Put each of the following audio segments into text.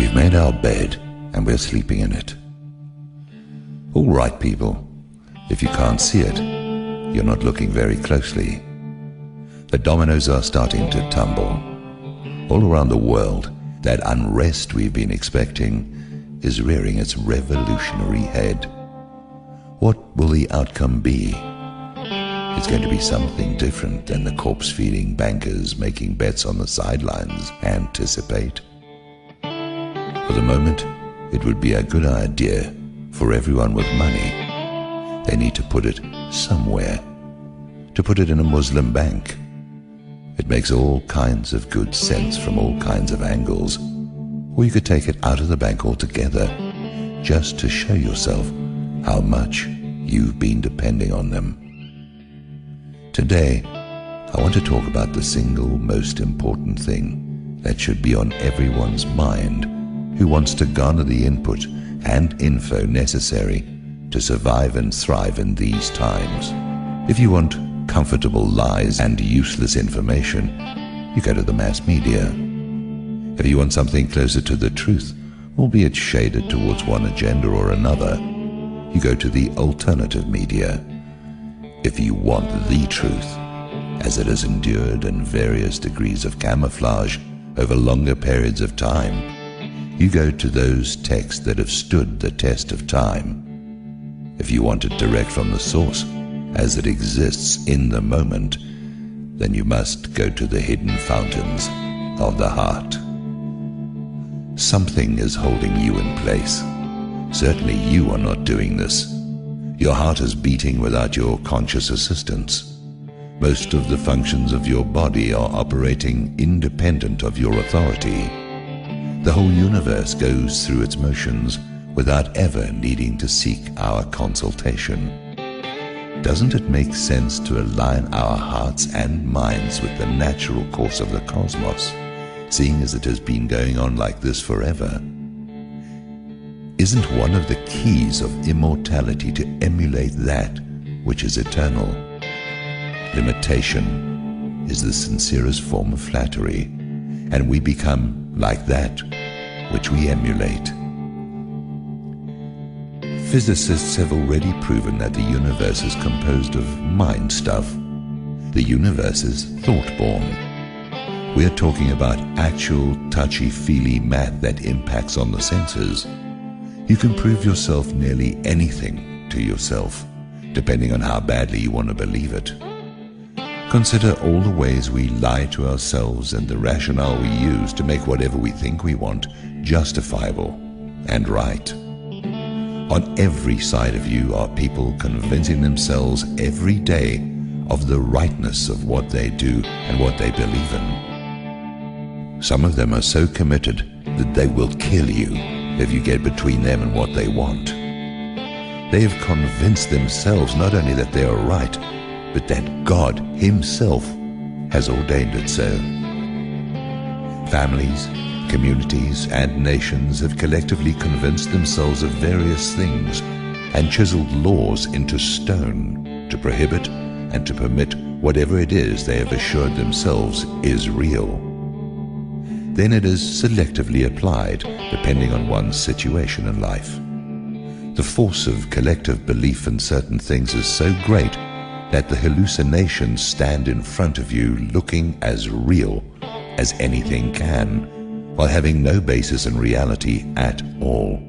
We've made our bed and we're sleeping in it. All right, people, if you can't see it, you're not looking very closely. The dominoes are starting to tumble. All around the world, that unrest we've been expecting is rearing its revolutionary head. What will the outcome be? It's going to be something different than the corpse-feeding bankers making bets on the sidelines anticipate. For the moment, it would be a good idea for everyone with money. They need to put it somewhere. To put it in a Muslim bank. It makes all kinds of good sense from all kinds of angles. Or you could take it out of the bank altogether, just to show yourself how much you've been depending on them. Today, I want to talk about the single most important thing that should be on everyone's mind who wants to garner the input and info necessary to survive and thrive in these times. If you want comfortable lies and useless information, you go to the mass media. If you want something closer to the truth, albeit shaded towards one agenda or another, you go to the alternative media. If you want the truth, as it has endured in various degrees of camouflage over longer periods of time, you go to those texts that have stood the test of time. If you want it direct from the source, as it exists in the moment, then you must go to the hidden fountains of the heart. Something is holding you in place. Certainly you are not doing this. Your heart is beating without your conscious assistance. Most of the functions of your body are operating independent of your authority. The whole universe goes through its motions without ever needing to seek our consultation. Doesn't it make sense to align our hearts and minds with the natural course of the cosmos, seeing as it has been going on like this forever? Isn't one of the keys of immortality to emulate that which is eternal? Limitation is the sincerest form of flattery, and we become like that which we emulate. Physicists have already proven that the universe is composed of mind stuff. The universe is thought-born. We are talking about actual touchy-feely math that impacts on the senses. You can prove yourself nearly anything to yourself, depending on how badly you want to believe it. Consider all the ways we lie to ourselves and the rationale we use to make whatever we think we want justifiable and right. On every side of you are people convincing themselves every day of the rightness of what they do and what they believe in. Some of them are so committed that they will kill you if you get between them and what they want. They have convinced themselves not only that they are right, but that God Himself has ordained it so. Families, communities, and nations have collectively convinced themselves of various things and chiseled laws into stone to prohibit and to permit whatever it is they have assured themselves is real. Then it is selectively applied depending on one's situation in life. The force of collective belief in certain things is so great that the hallucinations stand in front of you looking as real as anything can, while having no basis in reality at all.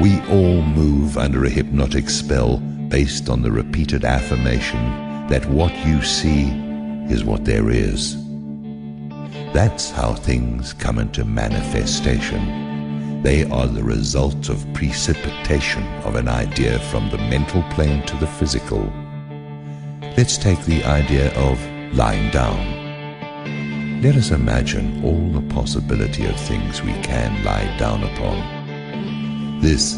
We all move under a hypnotic spell based on the repeated affirmation that what you see is what there is. That's how things come into manifestation. They are the result of precipitation of an idea from the mental plane to the physical. Let's take the idea of lying down. Let us imagine all the possibility of things we can lie down upon. This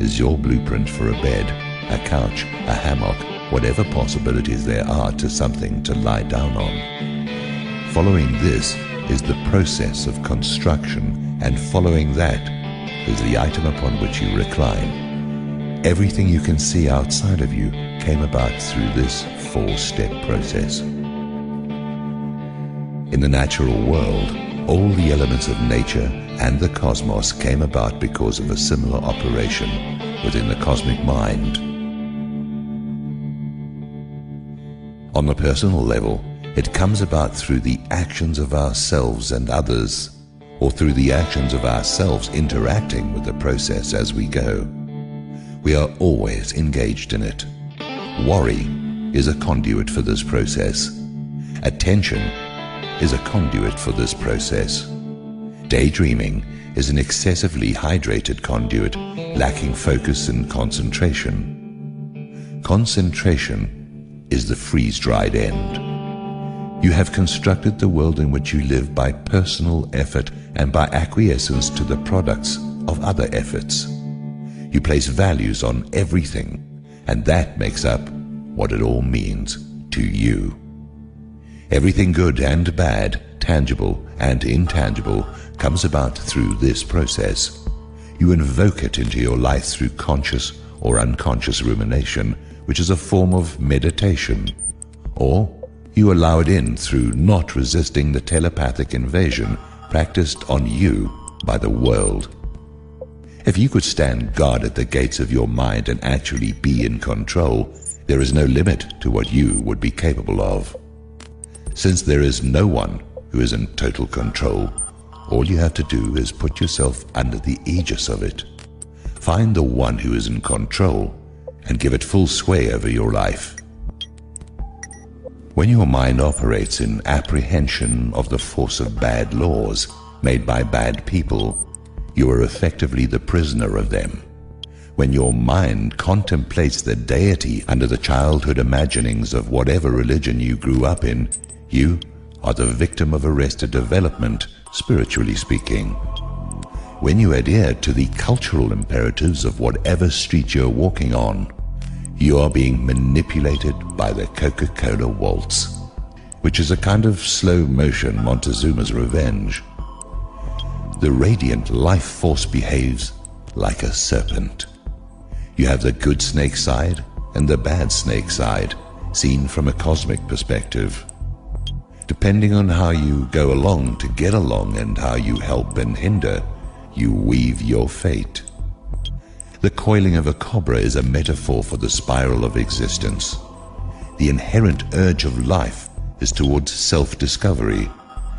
is your blueprint for a bed, a couch, a hammock, whatever possibilities there are to something to lie down on. Following this is the process of construction, and following that is the item upon which you recline. Everything you can see outside of you came about through this four-step process. In the natural world, All the elements of nature and the cosmos came about because of a similar operation within the cosmic mind. On the personal level, it comes about through the actions of ourselves and others, or through the actions of ourselves interacting with the process as we go. We are always engaged in it. Worry is a conduit for this process. Attention is a conduit for this process. Daydreaming is an excessively hydrated conduit, lacking focus and concentration. Concentration is the freeze-dried end. You have constructed the world in which you live by personal effort and by acquiescence to the products of other efforts. You place values on everything, and that makes up what it all means to you. Everything good and bad, tangible and intangible, comes about through this process. You invoke it into your life through conscious or unconscious rumination, which is a form of meditation, or you allow it in through not resisting the telepathic invasion practiced on you by the world. If you could stand guard at the gates of your mind and actually be in control, there is no limit to what you would be capable of. Since there is no one who is in total control, all you have to do is put yourself under the aegis of it. Find the one who is in control and give it full sway over your life. When your mind operates in apprehension of the force of bad laws made by bad people, you are effectively the prisoner of them. When your mind contemplates the deity under the childhood imaginings of whatever religion you grew up in, you are the victim of arrested development, spiritually speaking. When you adhere to the cultural imperatives of whatever street you're walking on, you are being manipulated by the Coca-Cola waltz, which is a kind of slow-motion Montezuma's Revenge. The radiant life force behaves like a serpent. You have the good snake side and the bad snake side, seen from a cosmic perspective. Depending on how you go along to get along and how you help and hinder, you weave your fate. The coiling of a cobra is a metaphor for the spiral of existence. The inherent urge of life is towards self-discovery,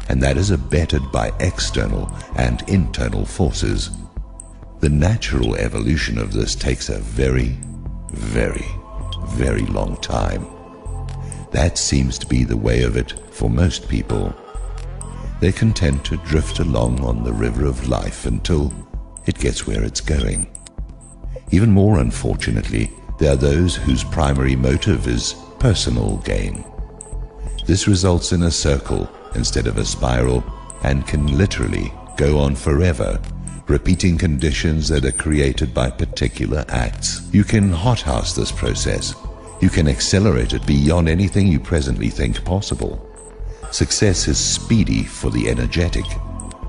and that is abetted by external and internal forces. The natural evolution of this takes a very, very, very long time. That seems to be the way of it for most people. They're content to drift along on the river of life until it gets where it's going. Even more unfortunately, there are those whose primary motive is personal gain. This results in a circle instead of a spiral and can literally go on forever, repeating conditions that are created by particular acts. You can hothouse this process. You can accelerate it beyond anything you presently think possible. Success is speedy for the energetic,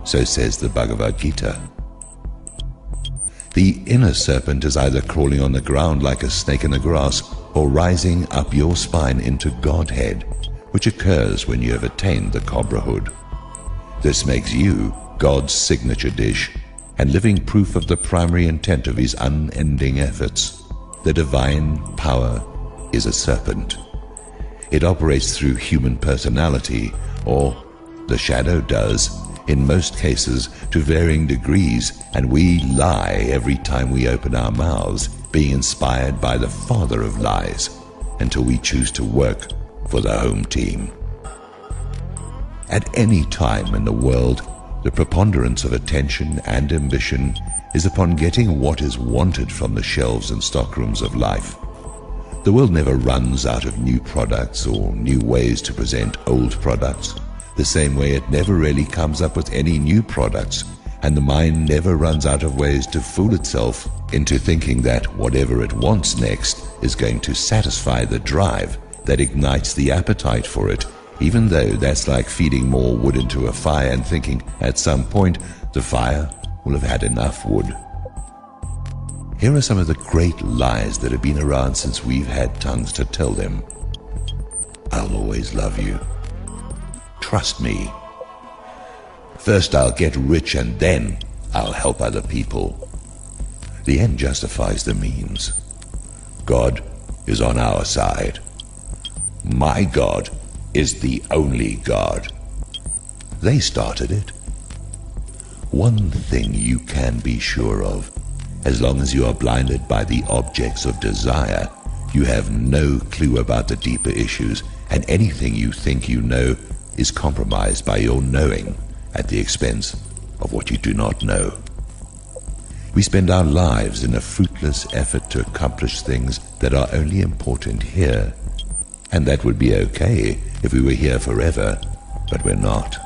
so says the Bhagavad Gita. The inner serpent is either crawling on the ground like a snake in the grass or rising up your spine into Godhead, which occurs when you have attained the cobrahood. This makes you God's signature dish and living proof of the primary intent of his unending efforts. The divine power is a serpent. It operates through human personality, or the shadow does, in most cases to varying degrees, and we lie every time we open our mouths, being inspired by the father of lies, until we choose to work for the home team. At any time in the world, the preponderance of attention and ambition is upon getting what is wanted from the shelves and stockrooms of life. The world never runs out of new products or new ways to present old products, the same way it never really comes up with any new products, and the mind never runs out of ways to fool itself into thinking that whatever it wants next is going to satisfy the drive that ignites the appetite for it, even though that's like feeding more wood into a fire and thinking at some point the fire will have had enough wood. Here are some of the great lies that have been around since we've had tongues to tell them. I'll always love you. Trust me. First I'll get rich and then I'll help other people. The end justifies the means. God is on our side. My God is the only God. They started it. One thing you can be sure of: as long as you are blinded by the objects of desire, you have no clue about the deeper issues, and anything you think you know is compromised by your knowing at the expense of what you do not know. We spend our lives in a fruitless effort to accomplish things that are only important here, and that would be okay if we were here forever, but we're not.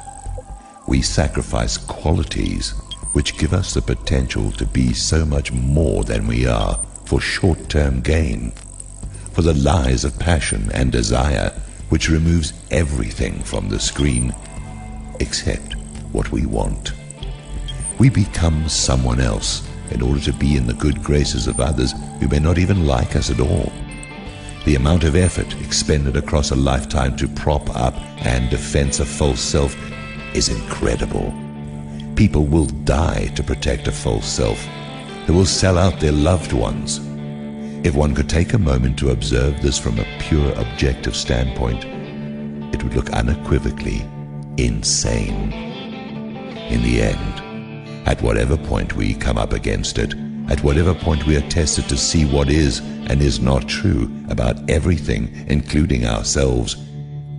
We sacrifice qualities which give us the potential to be so much more than we are for short-term gain, for the lies of passion and desire which removes everything from the screen except what we want. We become someone else in order to be in the good graces of others who may not even like us at all. The amount of effort expended across a lifetime to prop up and defend a false self is incredible. People will die to protect a false self. They will sell out their loved ones. If one could take a moment to observe this from a pure objective standpoint, it would look unequivocally insane. In the end, at whatever point we come up against it, at whatever point we are tested to see what is and is not true about everything, including ourselves,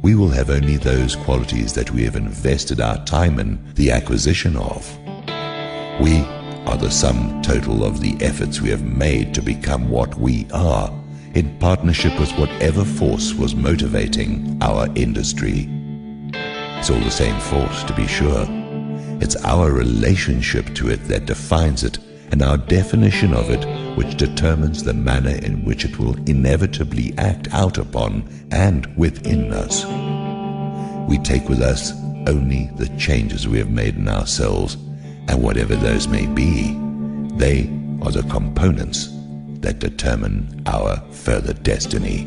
we will have only those qualities that we have invested our time in the acquisition of. We are the sum total of the efforts we have made to become what we are, in partnership with whatever force was motivating our industry. It's all the same force, to be sure. It's our relationship to it that defines it, and our definition of it which determines the manner in which it will inevitably act out upon and within us. We take with us only the changes we have made in ourselves, and whatever those may be, they are the components that determine our further destiny.